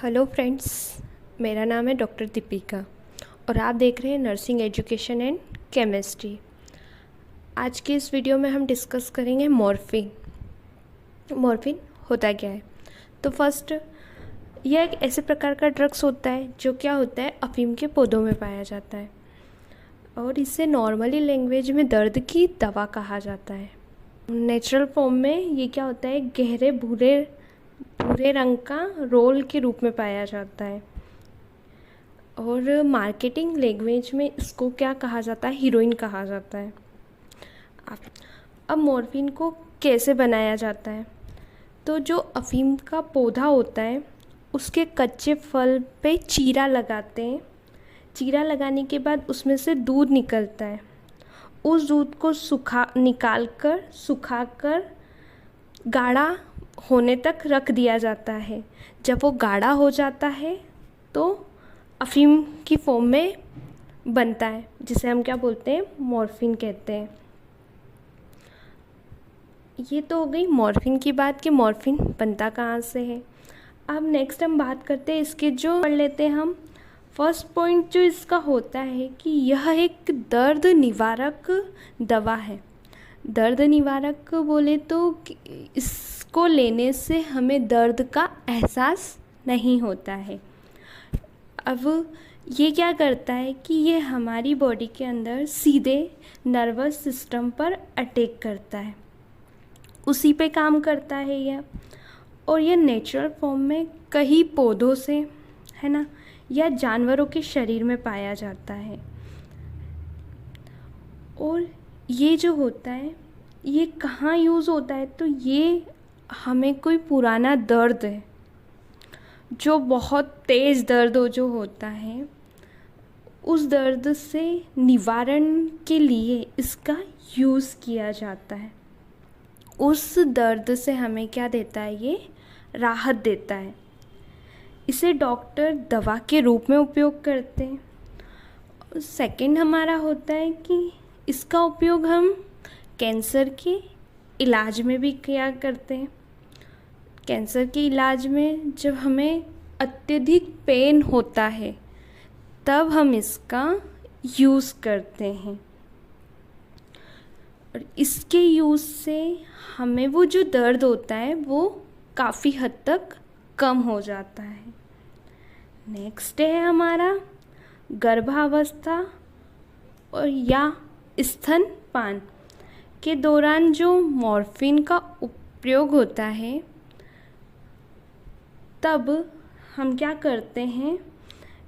Hello friends, मेरा नाम है डॉक्टर दीपिका और आप देख रहे हैं नर्सिंग एजुकेशन एंड केमिस्ट्री। आज की इस वीडियो में हम डिस्कस करेंगे मॉर्फिन। मॉर्फिन होता क्या है? तो फर्स्ट, यह एक ऐसे प्रकार का ड्रग्स होता है जो क्या होता है, अफीम के पौधों में पाया जाता है और इसे नॉर्मली लैंग्वेज में दर्द की दवा कहा जाता है। नेचुरल फॉर्म में ये क्या होता है, गहरे भूरे रंग का रोल के रूप में पाया जाता है और मार्केटिंग लैंग्वेज में इसको क्या कहा जाता है, हीरोइन कहा जाता है। अब मॉर्फिन को कैसे बनाया जाता है? तो जो अफीम का पौधा होता है उसके कच्चे फल पे चीरा लगाते हैं। चीरा लगाने के बाद उसमें से दूध निकलता है। उस दूध को सुखाकर गाढ़ा होने तक रख दिया जाता है। जब वो गाढ़ा हो जाता है तो अफीम की फॉर्म में बनता है, जिसे हम क्या बोलते हैं, मॉर्फिन कहते हैं। ये तो हो गई मॉर्फिन की बात कि मॉर्फिन बनता कहाँ से है। अब नेक्स्ट हम बात करते हैं इसके, जो पढ़ लेते हैं हम। फर्स्ट पॉइंट जो इसका होता है कि यह एक दर्द निवारक दवा है। दर्द निवारक बोले तो इसको लेने से हमें दर्द का एहसास नहीं होता है। अब ये क्या करता है कि ये हमारी बॉडी के अंदर सीधे नर्वस सिस्टम पर अटैक करता है, उसी पे काम करता है यह। और यह नेचुरल फॉर्म में कई पौधों से, है ना, या जानवरों के शरीर में पाया जाता है। और ये जो होता है ये कहाँ यूज़ होता है? तो ये हमें कोई पुराना दर्द है, जो बहुत तेज़ दर्द जो होता है, उस दर्द से निवारण के लिए इसका यूज़ किया जाता है। उस दर्द से हमें क्या देता है, ये राहत देता है। इसे डॉक्टर दवा के रूप में उपयोग करते हैं। सेकंड हमारा होता है कि इसका उपयोग हम कैंसर के इलाज में भी किया करते हैं। कैंसर के इलाज में जब हमें अत्यधिक पेन होता है तब हम इसका यूज़ करते हैं और इसके यूज़ से हमें वो जो दर्द होता है वो काफ़ी हद तक कम हो जाता है। नेक्स्ट है हमारा गर्भावस्था और या स्तनपान के दौरान जो मॉर्फिन का उपयोग होता है, तब हम क्या करते हैं,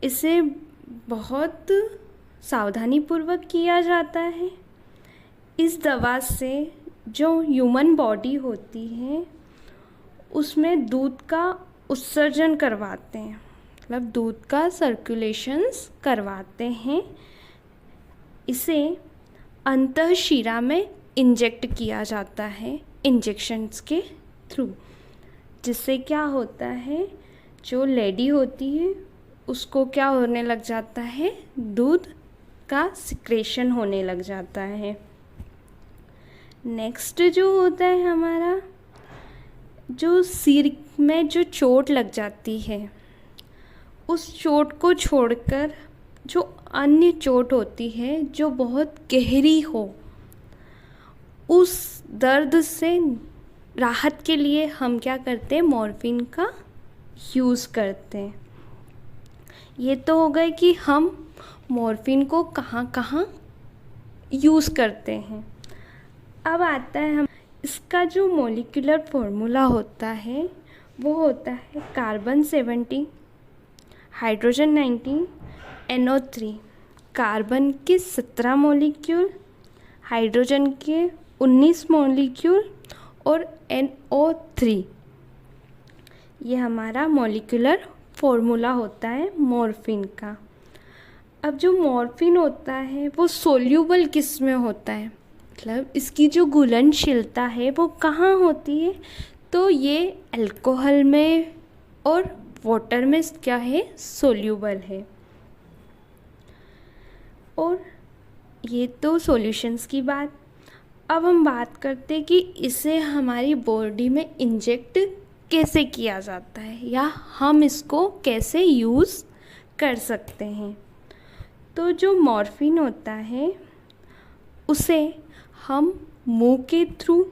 इसे बहुत सावधानीपूर्वक किया जाता है। इस दवा से जो ह्यूमन बॉडी होती है उसमें दूध का उत्सर्जन करवाते हैं, मतलब दूध का सर्कुलेशंस करवाते हैं। इसे अंतःशिरा में इंजेक्ट किया जाता है इंजेक्शंस के थ्रू, जिससे क्या होता है, जो लेडी होती है उसको क्या होने लग जाता है, दूध का सिक्रेशन होने लग जाता है। नेक्स्ट जो होता है हमारा, जो सिर में जो चोट लग जाती है, उस चोट को छोड़कर जो अन्य चोट होती है जो बहुत गहरी हो, उस दर्द से राहत के लिए हम क्या करते हैं, मॉर्फिन का यूज़ करते हैं। ये तो हो गए कि हम मॉर्फिन को कहाँ कहाँ यूज़ करते हैं। अब आता है हम इसका जो मॉलिक्यूलर फॉर्मूला होता है वो होता है कार्बन 70, हाइड्रोजन 19, NO3। कार्बन के 17 मॉलिक्यूल, हाइड्रोजन के 19 मॉलिक्यूल और NO3। ये हमारा मॉलिक्यूलर फॉर्मूला होता है मॉर्फिन का। अब जो मॉर्फिन होता है वो सोल्यूबल किस में होता है, मतलब इसकी जो घुलनशीलता है वो कहाँ होती है? तो ये अल्कोहल में और वाटर में क्या है, सोल्यूबल है। और ये तो सॉल्यूशंस की बात। अब हम बात करते हैं कि इसे हमारी बॉडी में इंजेक्ट कैसे किया जाता है या हम इसको कैसे यूज़ कर सकते हैं। तो जो मॉर्फिन होता है उसे हम मुंह के थ्रू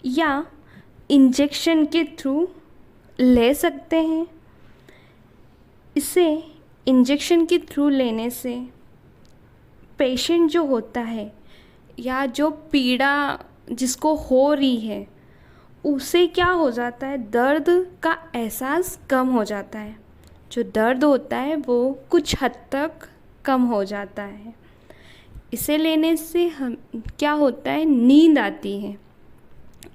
या इंजेक्शन के थ्रू ले सकते हैं। इसे इंजेक्शन के थ्रू लेने से पेशेंट जो होता है या जो पीड़ा जिसको हो रही है उसे क्या हो जाता है, दर्द का एहसास कम हो जाता है। जो दर्द होता है वो कुछ हद तक कम हो जाता है। इसे लेने से हम क्या होता है, नींद आती है।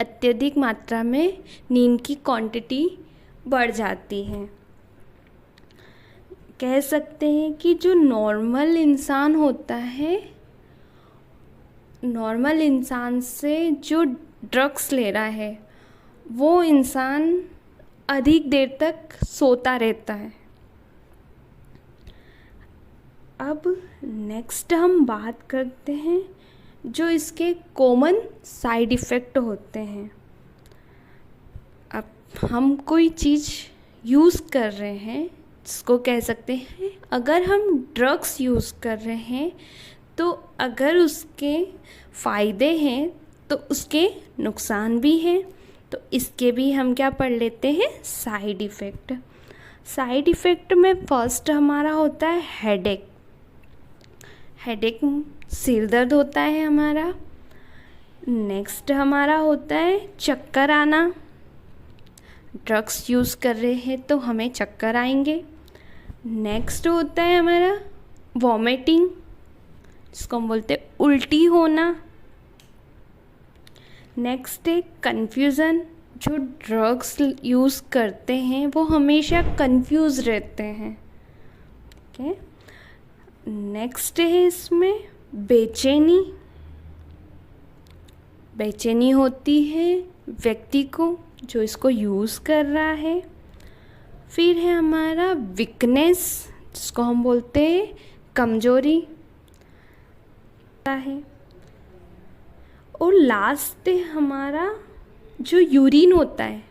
अत्यधिक मात्रा में नींद की क्वांटिटी बढ़ जाती है। कह सकते हैं कि जो नॉर्मल इंसान होता है, नॉर्मल इंसान से जो ड्रग्स ले रहा है वो इंसान अधिक देर तक सोता रहता है। अब नेक्स्ट हम बात करते हैं जो इसके कॉमन साइड इफ़ेक्ट होते हैं। अब हम कोई चीज़ यूज़ कर रहे हैं जिसको कह सकते हैं, अगर हम ड्रग्स यूज़ कर रहे हैं तो अगर उसके फ़ायदे हैं तो उसके नुकसान भी हैं। तो इसके भी हम क्या पढ़ लेते हैं, साइड इफ़ेक्ट। साइड इफ़ेक्ट में फर्स्ट हमारा होता है हेडेक। हेडेक सिर दर्द होता है हमारा। नेक्स्ट हमारा होता है चक्कर आना। ड्रग्स यूज़ कर रहे हैं तो हमें चक्कर आएंगे। नेक्स्ट होता है हमारा वॉमिटिंग, जिसको हम बोलते हैं उल्टी होना। नेक्स्ट है कन्फ्यूज़न। जो ड्रग्स यूज़ करते हैं वो हमेशा कंफ्यूज रहते हैं। ठीक है। नेक्स्ट है इसमें बेचैनी। बेचैनी होती है व्यक्ति को जो इसको यूज़ कर रहा है। फिर है हमारा वीकनेस, जिसको हम बोलते हैं कमजोरी है। और लास्ट है हमारा जो यूरिन होता है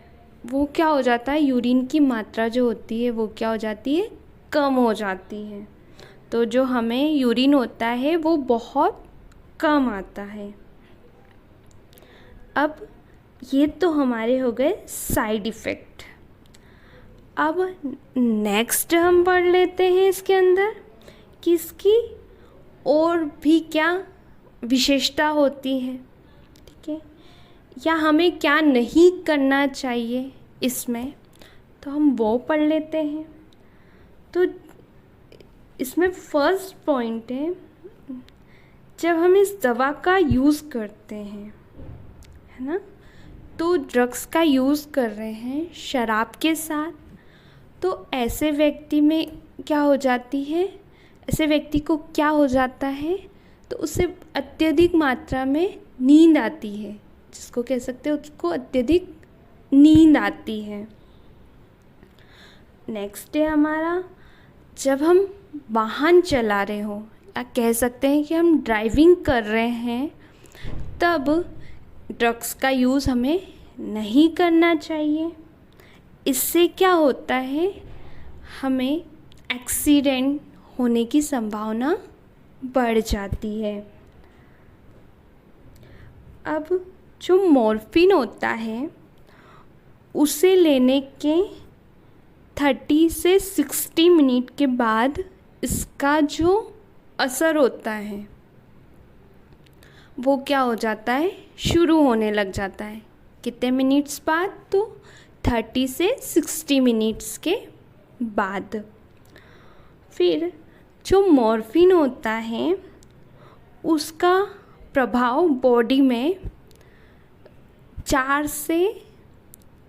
वो क्या हो जाता है, यूरिन की मात्रा जो होती है वो क्या हो जाती है, कम हो जाती है। तो जो हमें यूरिन होता है वो बहुत कम आता है। अब ये तो हमारे हो गए साइड इफ़ेक्ट। अब नेक्स्ट हम पढ़ लेते हैं इसके अंदर कि इसकी और भी क्या विशेषता होती है। ठीक है, या हमें क्या नहीं करना चाहिए इसमें, तो हम वो पढ़ लेते हैं। तो इसमें फर्स्ट पॉइंट है, जब हम इस दवा का यूज़ करते हैं, है ना, तो ड्रग्स का यूज़ कर रहे हैं शराब के साथ, तो ऐसे व्यक्ति में क्या हो जाती है, ऐसे व्यक्ति को क्या हो जाता है, तो उसे अत्यधिक मात्रा में नींद आती है, जिसको कह सकते हैं उसको अत्यधिक नींद आती है। नेक्स्ट है हमारा, जब हम वाहन चला रहे हो या कह सकते हैं कि हम ड्राइविंग कर रहे हैं, तब ड्रग्स का यूज़ हमें नहीं करना चाहिए। इससे क्या होता है, हमें एक्सीडेंट होने की संभावना बढ़ जाती है। अब जो मॉर्फिन होता है उसे लेने के 30 से 60 मिनट के बाद इसका जो असर होता है वो क्या हो जाता है, शुरू होने लग जाता है। कितने मिनट्स बाद, तो 30 से 60 मिनट्स के बाद। फिर जो मॉर्फिन होता है उसका प्रभाव बॉडी में 4 से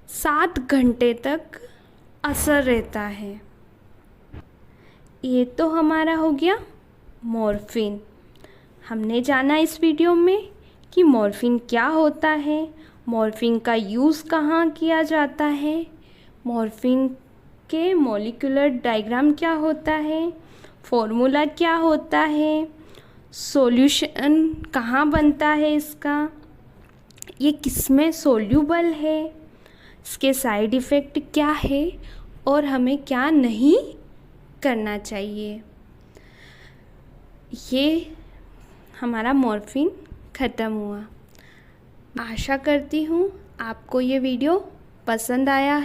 7 घंटे तक असर रहता है। ये तो हमारा हो गया मॉर्फिन। हमने जाना इस वीडियो में कि मॉर्फिन क्या होता है, मॉर्फिन का यूज़ कहाँ किया जाता है, मॉर्फिन के मॉलिक्यूलर डायग्राम क्या होता है, फॉर्मूला क्या होता है, सॉल्यूशन कहाँ बनता है इसका, ये किसमें सोल्यूबल है, इसके साइड इफ़ेक्ट क्या है और हमें क्या नहीं करना चाहिए। ये हमारा मॉर्फिन ख़त्म हुआ। आशा करती हूँ आपको ये वीडियो पसंद आया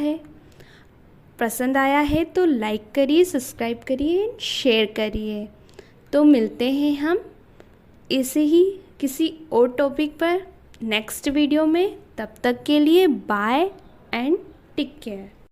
है तो लाइक करिए, सब्सक्राइब करिए, शेयर करिए। तो मिलते हैं हम ऐसे ही किसी और टॉपिक पर नेक्स्ट वीडियो में। तब तक के लिए बाय एंड टेक केयर।